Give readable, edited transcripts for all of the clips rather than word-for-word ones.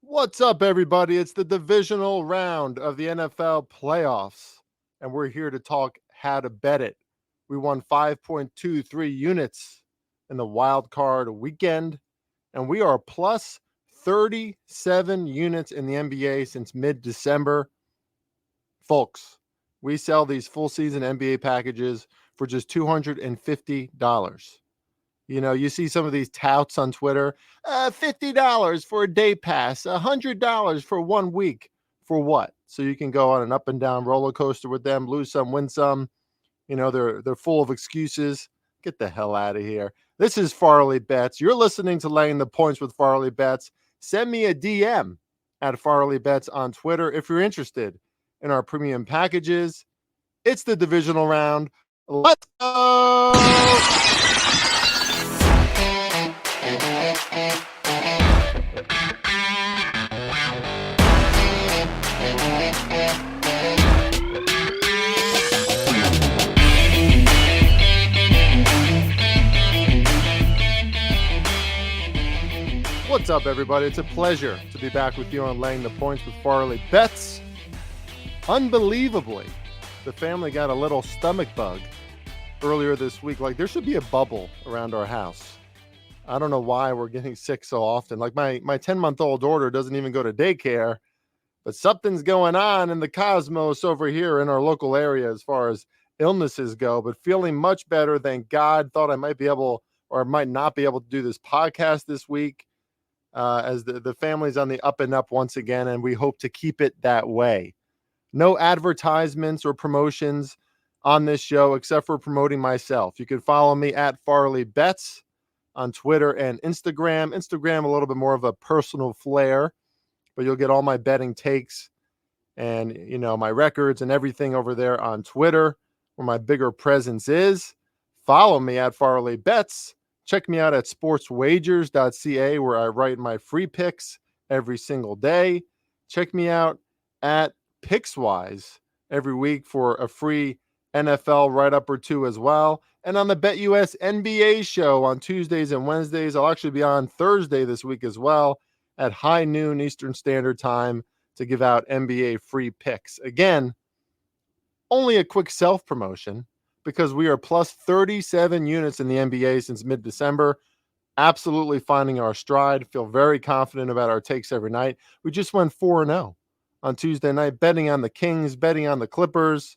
What's up, everybody? It's the divisional round of the NFL playoffs, and we're here to talk how to bet it. We won 5.23 units in the wild card weekend, and we are plus 37 units in the NBA since mid December. Folks, we sell these full season NBA packages for just $250. You see some of these touts on Twitter, $50 for a day pass, $100 for 1 week. For what? So you can go on an up and down roller coaster with them, lose some, win some. They're full of excuses. Get the hell out of here. This is Farley Bets. You're listening to Laying the Points with Farley Bets. Send me a DM at Farley Bets on Twitter if you're interested in our premium packages. It's the divisional round. Let's go! What's up, everybody? It's a pleasure to be back with you on Laying the Points with Farley Bets. Unbelievably, the family got a little stomach bug earlier this week. Like, there should be a bubble around our house. I don't know why we're getting sick so often. Like, my 10-month-old daughter doesn't even go to daycare, but something's going on in the cosmos over here in our local area as far as illnesses go, but feeling much better. Thank God. Thought I might be able or might not be able to do this podcast this week. As the family's on the up and up once again, and we hope to keep it that way. No advertisements or promotions on this show except for promoting myself. You can follow me at Farley Bets on Twitter and Instagram. Instagram, a little bit more of a personal flair, but you'll get all my betting takes and, my records and everything over there on Twitter, where my bigger presence is. Follow me at Farley Bets. Check me out at sportswagers.ca, where I write my free picks every single day. Check me out at PicksWise every week for a free NFL write-up or two as well. And on the BetUS NBA show on Tuesdays and Wednesdays. I'll actually be on Thursday this week as well at high noon Eastern Standard Time to give out NBA free picks. Again, only a quick self-promotion, because we are plus 37 units in the NBA since mid-December. Absolutely finding our stride. Feel very confident about our takes every night. We just went 4-0 on Tuesday night, betting on the Kings, betting on the Clippers.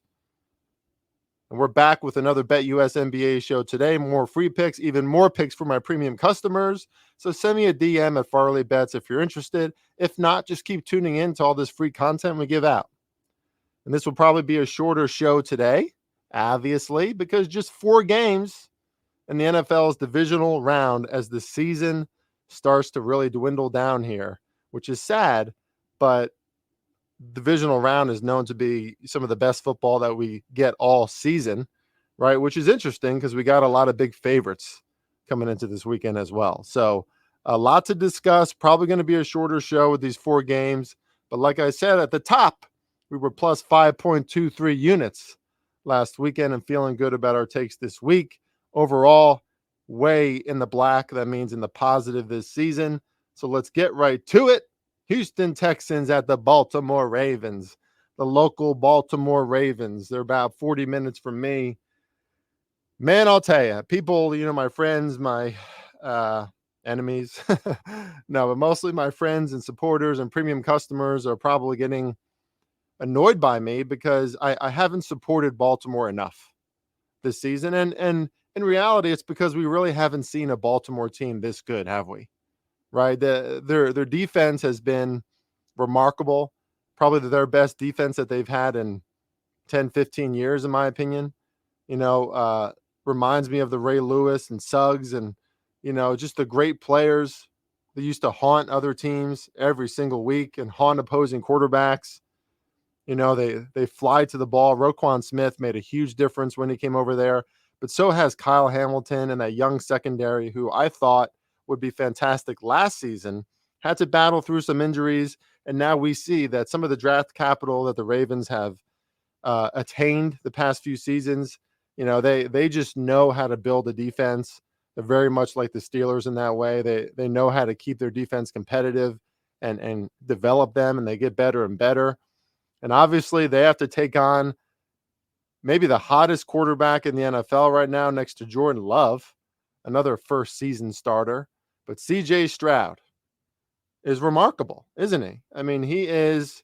And we're back with another BetUS NBA show today. More free picks, even more picks for my premium customers. So send me a DM at Farley Bets if you're interested. If not, just keep tuning in to all this free content we give out. And this will probably be a shorter show today, obviously, because just 4 games in the NFL's divisional round as the season starts to really dwindle down here, which is sad, but divisional round is known to be some of the best football that we get all season, right? Which is interesting because we got a lot of big favorites coming into this weekend as well. So a lot to discuss, probably going to be a shorter show with these 4 games. But like I said at the top, we were plus 5.23 units last weekend and feeling good about our takes this week. Overall, way in the black. That means in the positive this season. So let's get right to it. Houston Texans at the Baltimore Ravens. The local Baltimore Ravens. They're about 40 minutes from me. Man, I'll tell you, people, my friends, my enemies. No, but mostly my friends and supporters and premium customers are probably getting annoyed by me because I haven't supported Baltimore enough this season. And in reality, it's because we really haven't seen a Baltimore team this good, have we? Right? Their defense has been remarkable. Probably their best defense that they've had in 10, 15 years, in my opinion. Reminds me of the Ray Lewis and Suggs and, just the great players that used to haunt other teams every single week and haunt opposing quarterbacks. They fly to the ball. Roquan Smith made a huge difference when he came over there, but so has Kyle Hamilton and that young secondary who I thought would be fantastic last season, had to battle through some injuries, and now we see that some of the draft capital that the Ravens have attained the past few seasons, they just know how to build a defense. They're very much like the Steelers in that way. They know how to keep their defense competitive, and develop them, and they get better and better. And obviously, they have to take on maybe the hottest quarterback in the NFL right now next to Jordan Love, another first season starter. But CJ Stroud is remarkable, isn't he? I mean, he is,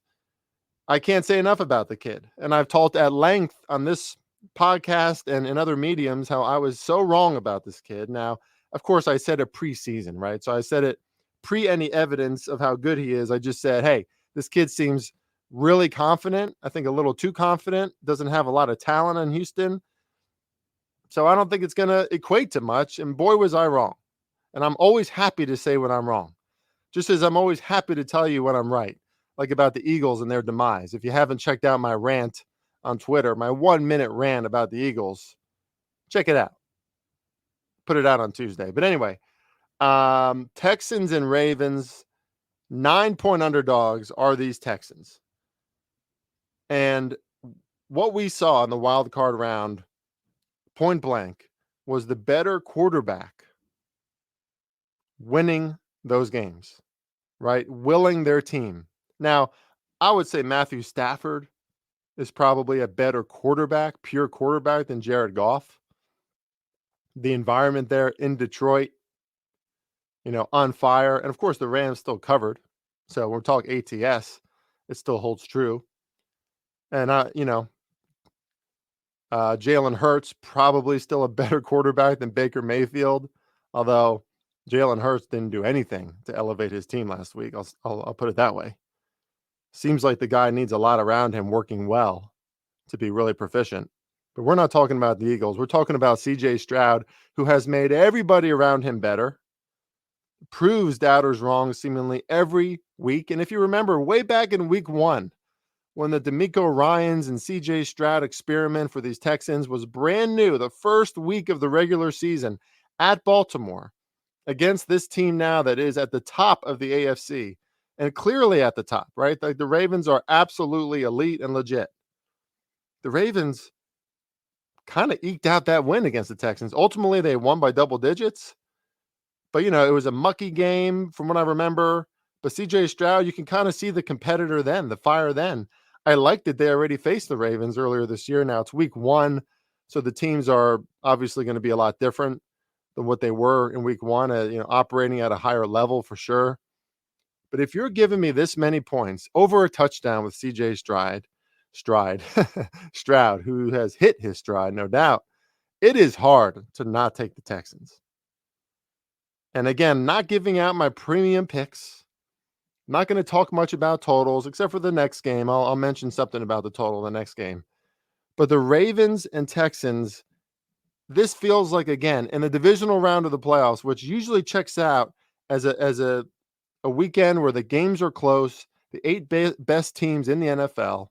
I can't say enough about the kid. And I've talked at length on this podcast and in other mediums how I was so wrong about this kid. Now, of course, I said it preseason, right? So I said it pre any evidence of how good he is. I just said, hey, this kid seems really confident. I think a little too confident, doesn't have a lot of talent in Houston. So I don't think it's going to equate to much. And boy, was I wrong. And I'm always happy to say when I'm wrong, just as I'm always happy to tell you when I'm right, like about the Eagles and their demise. If you haven't checked out my rant on Twitter, my 1 minute rant about the Eagles, check it out. Put it out on Tuesday. But anyway, Texans and Ravens, 9-point underdogs are these Texans. And what we saw in the wild card round, point blank, was the better quarterback winning those games, right? Willing their team. Now, I would say Matthew Stafford is probably a better quarterback, pure quarterback, than Jared Goff. The environment there in Detroit, on fire. And of course, the Rams still covered. So when we're talking ATS, it still holds true. And, Jalen Hurts, probably still a better quarterback than Baker Mayfield, although Jalen Hurts didn't do anything to elevate his team last week. I'll put it that way. Seems like the guy needs a lot around him working well to be really proficient. But we're not talking about the Eagles. We're talking about CJ Stroud, who has made everybody around him better, proves doubters wrong seemingly every week. And if you remember, way back in week 1, when the DeMeco Ryans and CJ Stroud experiment for these Texans was brand new, the first week of the regular season at Baltimore, against this team now that is at the top of the AFC and clearly at the top, right? Like the Ravens are absolutely elite and legit. The Ravens kind of eked out that win against the Texans. Ultimately, they won by double digits, but it was a mucky game from what I remember. But CJ Stroud, you can kind of see the competitor then, the fire then. I liked that they already faced the Ravens earlier this year. Now it's week 1, so the teams are obviously going to be a lot different than what they were in week 1, operating at a higher level for sure. But if you're giving me this many points over a touchdown with CJ Stroud, who has hit his stride, no doubt, it is hard to not take the Texans. And again, not giving out my premium picks. I'm not going to talk much about totals, except for the next game. I'll mention something about the total in the next game. But the Ravens and Texans, this feels like, again, in the divisional round of the playoffs, which usually checks out as a weekend where the games are close, the 8 best teams in the NFL.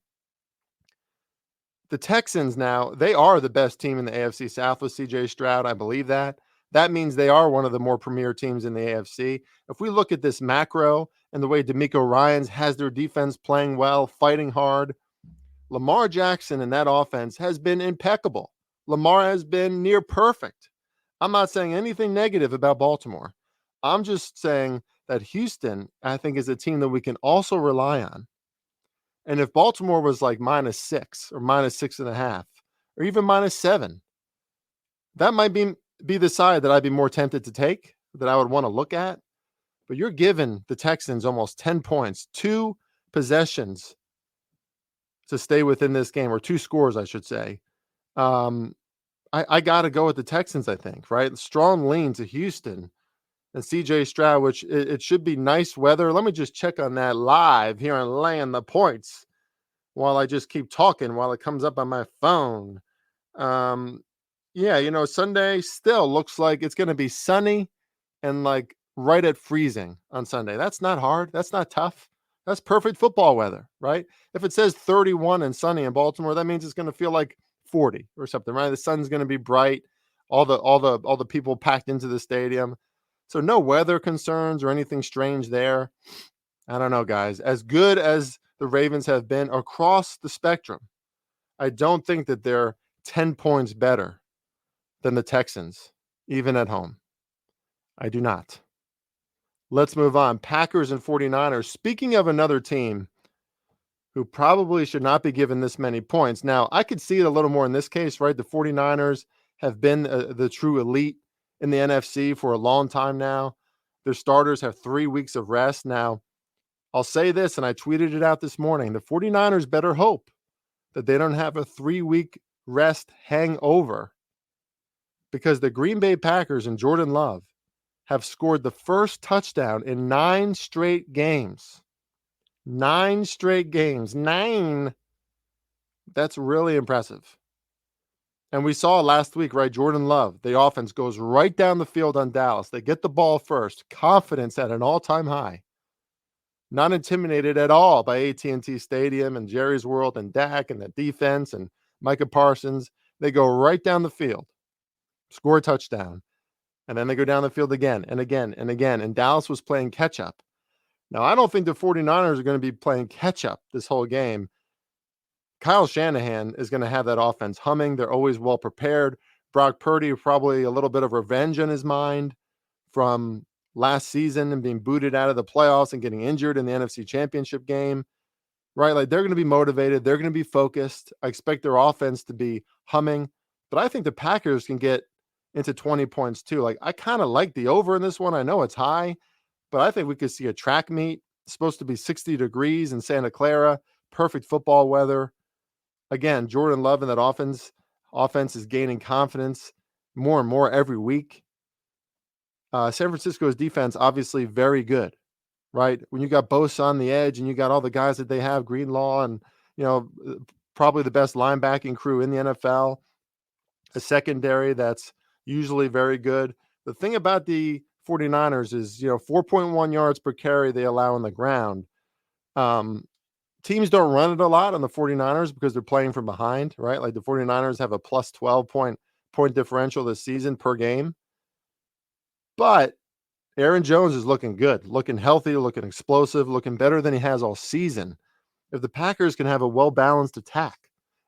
The Texans now, they are the best team in the AFC South with CJ Stroud. I believe that. That means they are one of the more premier teams in the AFC. If we look at this macro and the way DeMeco Ryans has their defense playing well, fighting hard, Lamar Jackson in that offense has been impeccable. Lamar has been near perfect. I'm not saying anything negative about Baltimore. I'm just saying that Houston, I think, is a team that we can also rely on. And if Baltimore was like -6 or -6.5 or even -7, that might be the side that I'd be more tempted to take, that I would want to look at. But you're giving the Texans almost 10 points, 2 possessions to stay within this game, or 2 scores, I should say. I got to go with the Texans, I think, right? Strong lean to Houston and CJ Stroud, which it should be nice weather. Let me just check on that live here and laying the points while I just keep talking while it comes up on my phone. Sunday still looks like it's going to be sunny and like right at freezing on Sunday. That's not hard. That's not tough. That's perfect football weather, right? If it says 31 and sunny in Baltimore, that means it's going to feel like 40 or something, right? The sun's going to be bright. All the people packed into the stadium. So no weather concerns or anything strange there. I don't know, guys. As good as the Ravens have been across the spectrum, I don't think that they're 10 points better than the Texans, even at home. I do not. Let's move on. Packers and 49ers. Speaking of another team who probably should not be given this many points. Now, I could see it a little more in this case, right? The 49ers have been the true elite in the NFC for a long time now. Their starters have 3 weeks of rest. Now, I'll say this, and I tweeted it out this morning. The 49ers better hope that they don't have a 3-week rest hangover, because the Green Bay Packers and Jordan Love have scored the first touchdown in 9 straight games. 9 straight games. 9. That's really impressive. And we saw last week, right? Jordan Love, the offense goes right down the field on Dallas. They get the ball first. Confidence at an all-time high. Not intimidated at all by AT&T Stadium and Jerry's World and Dak and the defense and Micah Parsons. They go right down the field, score a touchdown, and then they go down the field again and again and again. And Dallas was playing catch-up. Now, I don't think the 49ers are going to be playing catch-up this whole game. Kyle Shanahan is going to have that offense humming. They're always well prepared. Brock Purdy, probably a little bit of revenge in his mind from last season and being booted out of the playoffs and getting injured in the NFC Championship game, right? Like, they're going to be motivated. They're going to be focused. I expect their offense to be humming, but I think the Packers can get into 20 points too. Like, I kind of like the over in this one. I know it's high, but I think we could see a track meet. It's supposed to be 60 degrees in Santa Clara, perfect football weather. Again, Jordan Love and that offense is gaining confidence more and more every week. San Francisco's defense, obviously very good, right? When you got Bosa on the edge and you got all the guys that they have, Greenlaw, and, probably the best linebacking crew in the NFL, a secondary that's usually very good. The thing about the 49ers is, 4.1 yards per carry they allow on the ground. Teams don't run it a lot on the 49ers because they're playing from behind, right? Like, the 49ers have a plus 12 point differential this season per game. But Aaron Jones is looking good, looking healthy, looking explosive, looking better than he has all season. If the Packers can have a well-balanced attack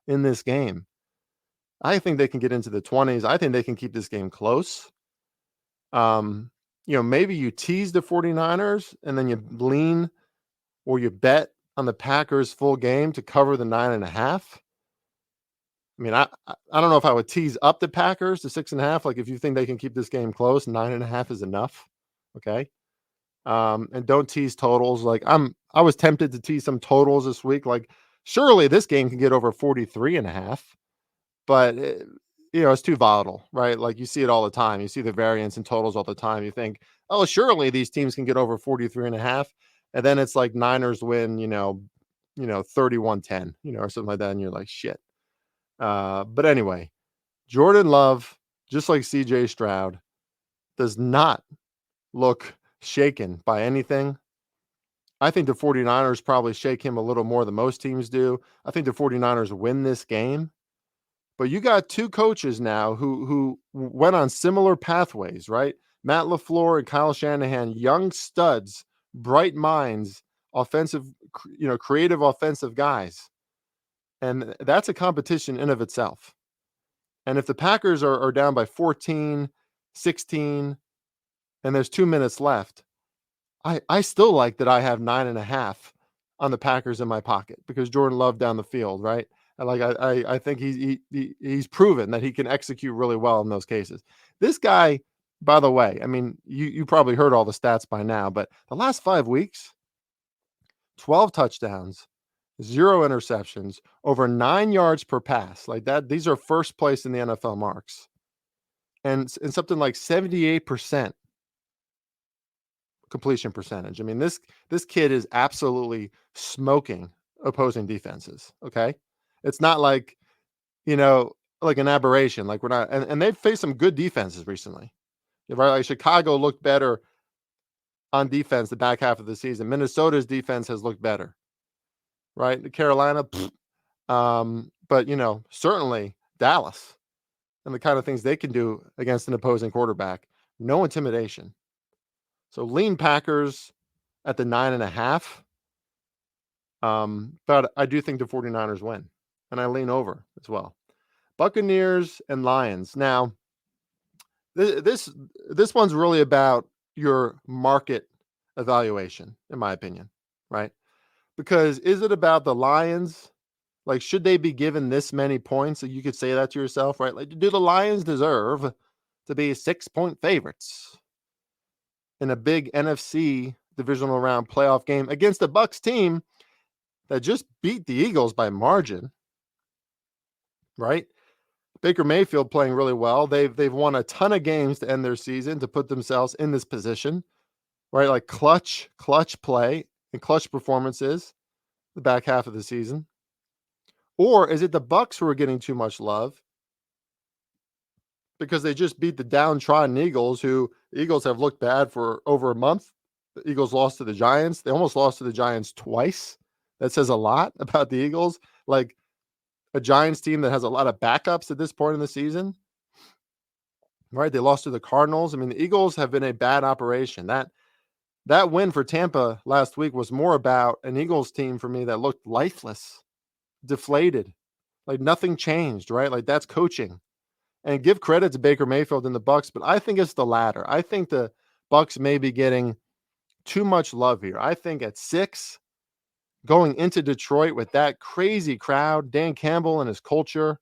in this game, I think they can get into the 20s. I think they can keep this game close. Maybe you tease the 49ers and then you lean or you bet on the Packers full game to cover the 9.5. I mean, I don't know if I would tease up the Packers to 6.5. Like, if you think they can keep this game close, 9.5 is enough. Okay. And don't tease totals. Like, I was tempted to tease some totals this week. Like, surely this game can get over 43.5, but it's too volatile, right? Like, you see it all the time. You see the variance in totals all the time. You think, oh, surely these teams can get over 43.5. And then it's like Niners win, 31-10, or something like that. And you're like, shit. But anyway, Jordan Love, just like CJ Stroud, does not look shaken by anything. I think the 49ers probably shake him a little more than most teams do. I think the 49ers win this game. But you got two coaches now who went on similar pathways, right? Matt LaFleur and Kyle Shanahan, young studs, bright minds, creative offensive guys. And that's a competition in of itself. And if the Packers are down by 14, 16, and there's 2 minutes left, I still like that I have 9.5 on the Packers in my pocket because Jordan Love down the field, right? And I think he's proven that he can execute really well in those cases. This guy, by the way, I mean, you probably heard all the stats by now, but the last 5 weeks, 12 touchdowns, 0 interceptions, over 9 yards per pass. Like that, these are first place in the NFL marks. And something like 78% completion percentage. I mean, this kid is absolutely smoking opposing defenses. Okay. It's not like, like an aberration. Like, we're not, and they've faced some good defenses recently. Right? Like, Chicago looked better on defense the back half of the season. Minnesota's defense has looked better. Right? Carolina, but certainly Dallas and the kind of things they can do against an opposing quarterback. No intimidation. So lean Packers at the 9.5. But I do think the 49ers win. And I lean over as well. Buccaneers and Lions. Now, this one's really about your market evaluation, in my opinion, right? Because is it about the Lions? Like, should they be given this many points? So you could say that to yourself, right? Like, do the Lions deserve to be 6-point favorites in a big NFC divisional round playoff game against the Bucks team that just beat the Eagles by margin, right? Baker Mayfield playing really well. They've won a ton of games to end their season to put themselves in this position, right? Like clutch play and clutch performances the back half of the season. Or is it the Bucks who are getting too much love because they just beat the downtrodden Eagles, who the Eagles have looked bad for over a month? The Eagles lost to the Giants. They almost lost to the Giants twice. That says a lot about the Eagles. Like, a Giants team that has a lot of backups at this point in the season, right? They lost to the Cardinals. I mean, the Eagles have been a bad operation. That win for Tampa last week was more about an Eagles team for me that looked lifeless, deflated, like nothing changed, right? Like, that's coaching. And give credit to Baker Mayfield and the Bucks, but I think it's the latter. I think the Bucks may be getting too much love here. I think at 6, going into Detroit with that crazy crowd, Dan Campbell and his culture,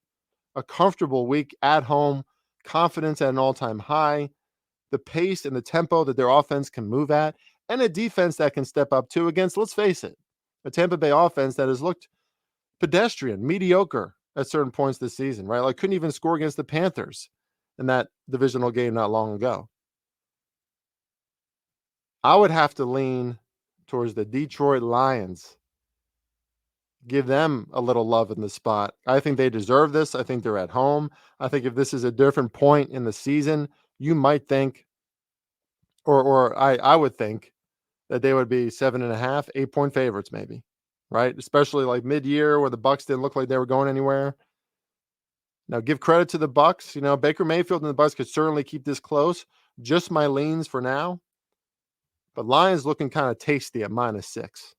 a comfortable week at home, confidence at an all-time high, the pace and the tempo that their offense can move at, and a defense that can step up too against, let's face it, a Tampa Bay offense that has looked pedestrian, mediocre at certain points this season, right? Like, couldn't even score against the Panthers in that divisional game not long ago. I would have to lean towards the Detroit Lions. Give them a little love in the spot. I think they deserve this. I think they're at home. I think if this is a different point in the season, you might think, or I would think that they would be 7.5, 8-point favorites, maybe, right? Especially like mid-year where the Bucks didn't look like they were going anywhere. Now, give credit to the Bucks. You know, Baker Mayfield and the Bucks could certainly keep this close. Just my leans for now. But Lions looking kind of tasty at -6.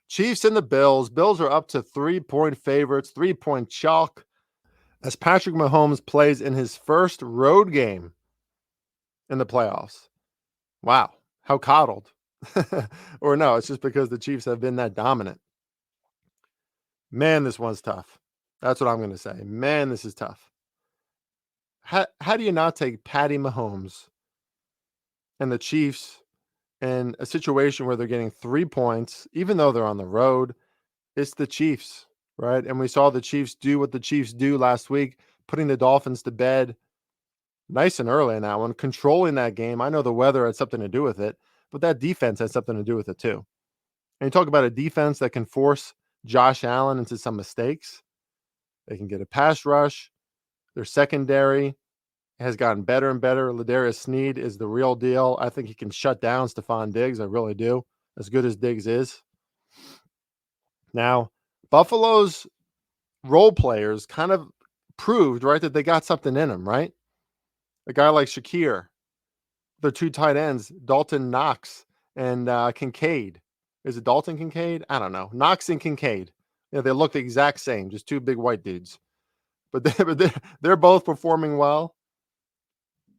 Chiefs and the Bills. Bills are up to 3-point favorites, 3-point chalk, as Patrick Mahomes plays in his first road game in the playoffs. Wow, how coddled. Or no, it's just because the Chiefs have been that dominant. Man, this one's tough. That's what I'm going to say. Man, this is tough. How do you not take Patty Mahomes and the Chiefs in a situation where they're getting 3 points, even though they're on the road? It's the Chiefs, right? And we saw the Chiefs do what the Chiefs do last week, putting the Dolphins to bed nice and early in that one, controlling that game. I know the weather had something to do with it, but that defense has something to do with it too. And you talk about a defense that can force Josh Allen into some mistakes. They can get a pass rush. Their secondary has gotten better and better. Ladarius Sneed is the real deal. I think he can shut down Stephon Diggs. I really do, as good as Diggs is. Now, Buffalo's role players kind of proved, right, that they got something in them, right? A guy like Shakir, the 2 tight ends, Dalton Knox and Kincaid. Is it Dalton Kincaid? I don't know. Knox and Kincaid. Yeah, they look the exact same, just 2 big white dudes. But they're both performing well,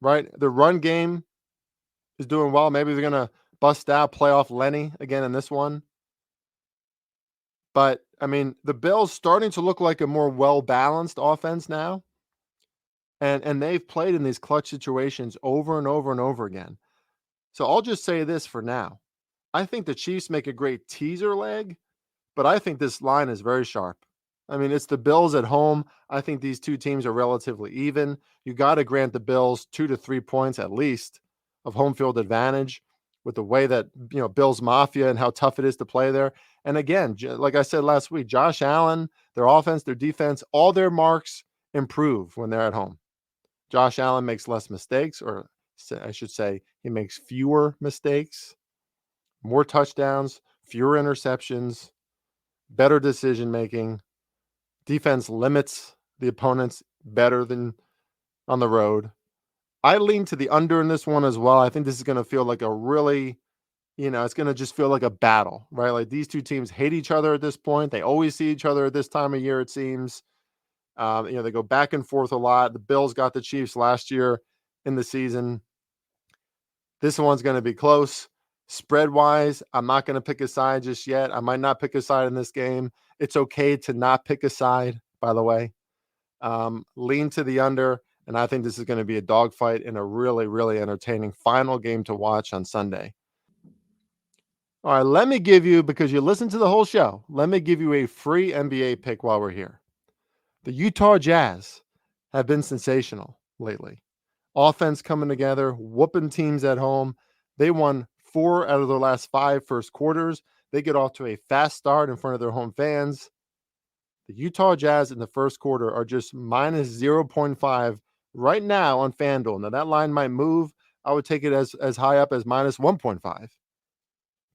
right? The run game is doing well. Maybe they're going to bust out playoff Lenny again in this one. But, I mean, the Bills starting to look like a more well-balanced offense now. And they've played in these clutch situations over and over and over again. So I'll just say this for now. I think the Chiefs make a great teaser leg, but I think this line is very sharp. I mean, it's the Bills at home. I think these two teams are relatively even. You got to grant the Bills 2 to 3 points at least of home field advantage with the way that, you know, Bills Mafia and how tough it is to play there. And again, like I said last week, Josh Allen, their offense, their defense, all their marks improve when they're at home. Josh Allen makes less mistakes, or I should say he makes fewer mistakes, more touchdowns, fewer interceptions, better decision making. Defense limits the opponents better than on the road. I lean to the under in this one as well. I think this is going to feel like a really, you know, it's going to just feel like a battle, right? Like, these two teams hate each other at this point. They always see each other at this time of year, it seems. You know, they go back and forth a lot. The Bills got the Chiefs last year in the season. This one's going to be close. Spread-wise, I'm not going to pick a side just yet. I might not pick a side in this game. It's okay to not pick a side, by the way. Lean to the under, and I think this is going to be a dogfight and a really, really entertaining final game to watch on Sunday. All right, let me give you, because you listened to the whole show, let me give you a free NBA pick while we're here. The Utah Jazz have been sensational lately. Offense coming together, whooping teams at home. They won 4 out of their last 5 first quarters. They get off to a fast start in front of their home fans. The Utah Jazz in the first quarter are just minus 0.5 right now on FanDuel. Now, that line might move. I would take it as high up as minus 1.5.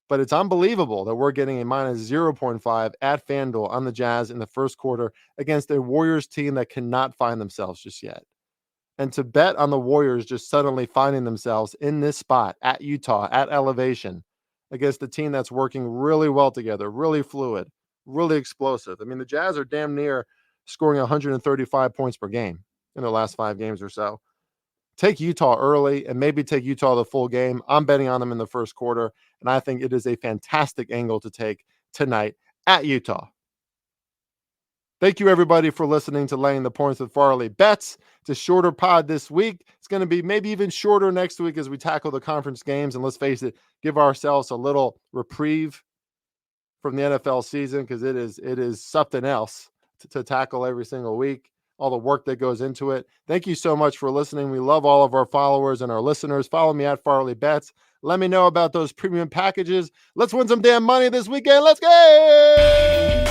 But it's unbelievable that we're getting a minus 0.5 at FanDuel on the Jazz in the first quarter against a Warriors team that cannot find themselves just yet. And to bet on the Warriors just suddenly finding themselves in this spot at Utah, at elevation, against a team that's working really well together, really fluid, really explosive. I mean, the Jazz are damn near scoring 135 points per game in the last 5 games or so. Take Utah early and maybe take Utah the full game. I'm betting on them in the first quarter, and I think it is a fantastic angle to take tonight at Utah. Thank you, everybody, for listening to Laying the Points with Farley Bets. It's a shorter pod this week. It's going to be maybe even shorter next week as we tackle the conference games. And let's face it, give ourselves a little reprieve from the NFL season, because it is something else to tackle every single week, all the work that goes into it. Thank you so much for listening. We love all of our followers and our listeners. Follow me at Farley Bets. Let me know about those premium packages. Let's win some damn money this weekend. Let's go!